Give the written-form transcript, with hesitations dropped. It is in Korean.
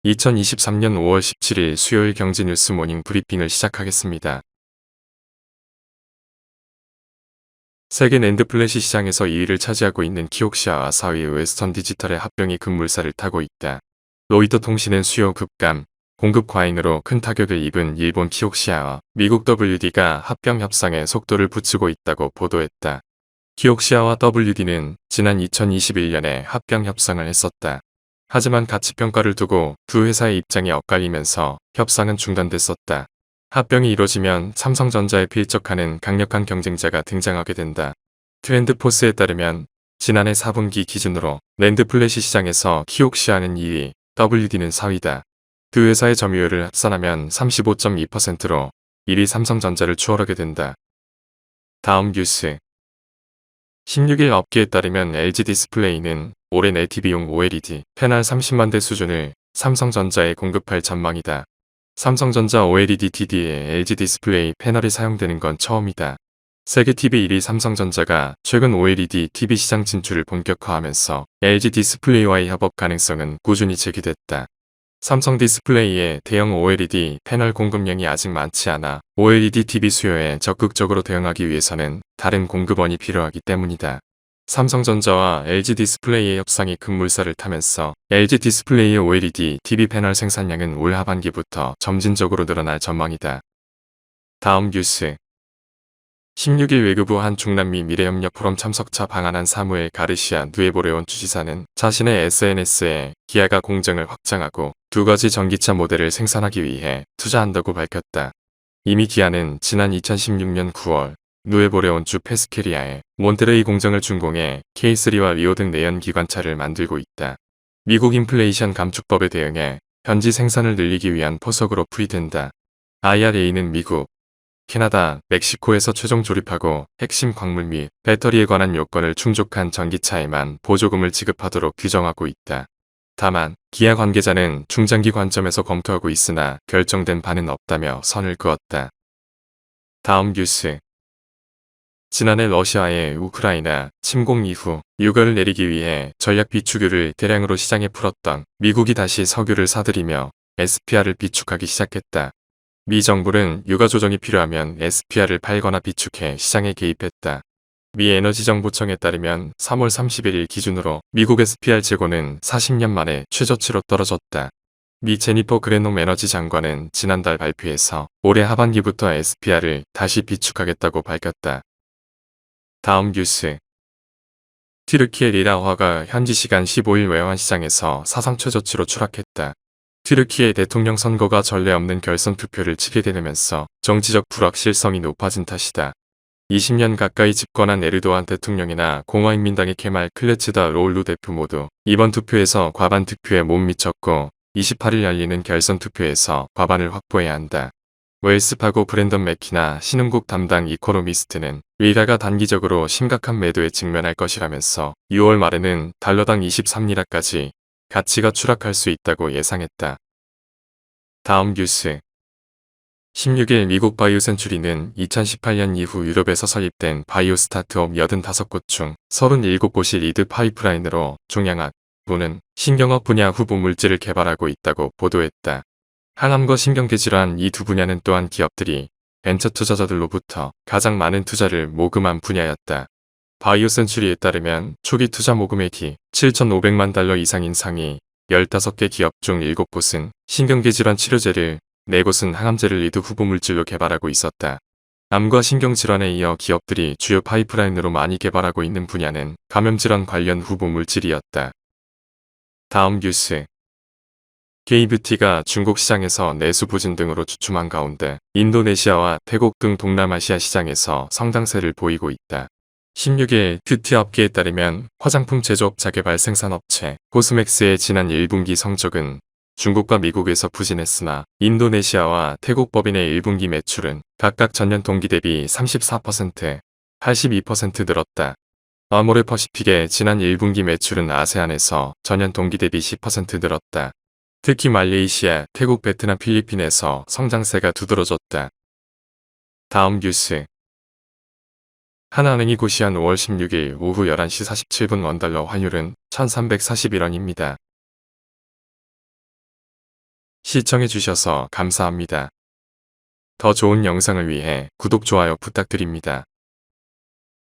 2023년 5월 17일 수요일 경제뉴스 모닝 브리핑을 시작하겠습니다. 세계 낸드 플래시 시장에서 2위를 차지하고 있는 키옥시아와 4위 웨스턴 디지털의 합병이 급물살을 타고 있다. 로이터 통신은 수요 급감, 공급 과잉으로 큰 타격을 입은 일본 키옥시아와 미국 WD가 합병 협상에 속도를 붙이고 있다고 보도했다. 키옥시아와 WD는 지난 2021년에 합병 협상을 했었다. 하지만 가치평가를 두고 두 회사의 입장이 엇갈리면서 협상은 중단됐었다. 합병이 이뤄지면 삼성전자에 필적하는 강력한 경쟁자가 등장하게 된다. 트렌드포스에 따르면 지난해 4분기 기준으로 낸드 플래시 시장에서 키옥시아는 2위, WD는 4위다. 두 회사의 점유율을 합산하면 35.2%로 1위 삼성전자를 추월하게 된다. 다음 뉴스. 16일 업계에 따르면 LG 디스플레이는 올해 내티 비용 OLED 패널 30만 대 수준을 삼성전자에 공급할 전망이다. 삼성전자 OLED TD에 LG 디스플레이 패널이 사용되는 건 처음이다. 세계 TV 1위 삼성전자가 최근 OLED TV 시장 진출을 본격화하면서 LG 디스플레이와의 협업 가능성은 꾸준히 제기됐다. 삼성 디스플레이의 대형 OLED 패널 공급량이 아직 많지 않아 OLED TV 수요에 적극적으로 대응하기 위해서는 다른 공급원이 필요하기 때문이다. 삼성전자와 LG 디스플레이의 협상이 급물살을 타면서 LG 디스플레이의 OLED TV 패널 생산량은 올 하반기부터 점진적으로 늘어날 전망이다. 다음 뉴스. 16일 외교부 한 중남미 미래협력 포럼 참석차 방한한 사무엘 가르시아 누에보레온 주지사는 자신의 SNS에 기아가 공정을 확장하고 두 가지 전기차 모델을 생산하기 위해 투자한다고 밝혔다. 이미 기아는 지난 2016년 9월 누에보레온주 페스케리아에 몬테레이 공정을 준공해 K3와 리오 등 내연 기관차를 만들고 있다. 미국 인플레이션 감축법에 대응해 현지 생산을 늘리기 위한 포석으로 풀이된다. IRA는 미국, 캐나다, 멕시코에서 최종 조립하고 핵심 광물 및 배터리에 관한 요건을 충족한 전기차에만 보조금을 지급하도록 규정하고 있다. 다만 기아 관계자는 중장기 관점에서 검토하고 있으나 결정된 바는 없다며 선을 그었다. 다음 뉴스. 지난해 러시아의 우크라이나 침공 이후 유가를 내리기 위해 전략 비축유를 대량으로 시장에 풀었던 미국이 다시 석유를 사들이며 SPR을 비축하기 시작했다. 미 정부는 유가 조정이 필요하면 SPR을 팔거나 비축해 시장에 개입했다. 미 에너지정보청에 따르면 3월 31일 기준으로 미국 SPR 재고는 40년 만에 최저치로 떨어졌다. 미 제니퍼 그레놈 에너지 장관은 지난달 발표에서 올해 하반기부터 SPR을 다시 비축하겠다고 밝혔다. 다음 뉴스. 튀르키예 리라화가 현지 시간 15일 외환시장에서 사상 최저치로 추락했다. 튀르키예 대통령 선거가 전례 없는 결선 투표를 치게 되면서 정치적 불확실성이 높아진 탓이다. 20년 가까이 집권한 에르도안 대통령이나 공화인민당의 케말 클레치다로올루 대표 모두 이번 투표에서 과반 득표에 못 미쳤고 28일 열리는 결선 투표에서 과반을 확보해야 한다. 웰스파고 브랜던 맥키나 신흥국 담당 이코노미스트는 리라가 단기적으로 심각한 매도에 직면할 것이라면서 6월 말에는 달러당 23리라까지 가치가 추락할 수 있다고 예상했다. 다음 뉴스. 16일 미국 바이오 센츄리는 2018년 이후 유럽에서 설립된 바이오 스타트업 85곳 중 37곳이 리드 파이프라인으로 종양학, 부는 신경학 분야 후보 물질을 개발하고 있다고 보도했다. 항암과 신경계질환 이 두 분야는 또한 기업들이 벤처 투자자들로부터 가장 많은 투자를 모금한 분야였다. 바이오 센츄리에 따르면 초기 투자 모금액이 7,500만 달러 이상인 상위 15개 기업 중 7곳은 신경계질환 치료제를, 4곳은 항암제를 리드 후보 물질로 개발하고 있었다. 암과 신경질환에 이어 기업들이 주요 파이프라인으로 많이 개발하고 있는 분야는 감염질환 관련 후보 물질이었다. 다음 뉴스. K뷰티가 중국 시장에서 내수 부진 등으로 주춤한 가운데 인도네시아와 태국 등 동남아시아 시장에서 성장세를 보이고 있다. 16일 뷰티 업계에 따르면 화장품 제조업 자개발 생산업체 코스맥스의 지난 1분기 성적은 중국과 미국에서 부진했으나 인도네시아와 태국 법인의 1분기 매출은 각각 전년 동기 대비 34%, 82% 늘었다. 아모레 퍼시픽의 지난 1분기 매출은 아세안에서 전년 동기 대비 10% 늘었다. 특히 말레이시아, 태국, 베트남, 필리핀에서 성장세가 두드러졌다. 다음 뉴스. 하나은행이 고시한 5월 16일 오후 11시 47분 원달러 환율은 1341원입니다. 시청해주셔서 감사합니다. 더 좋은 영상을 위해 구독, 좋아요 부탁드립니다.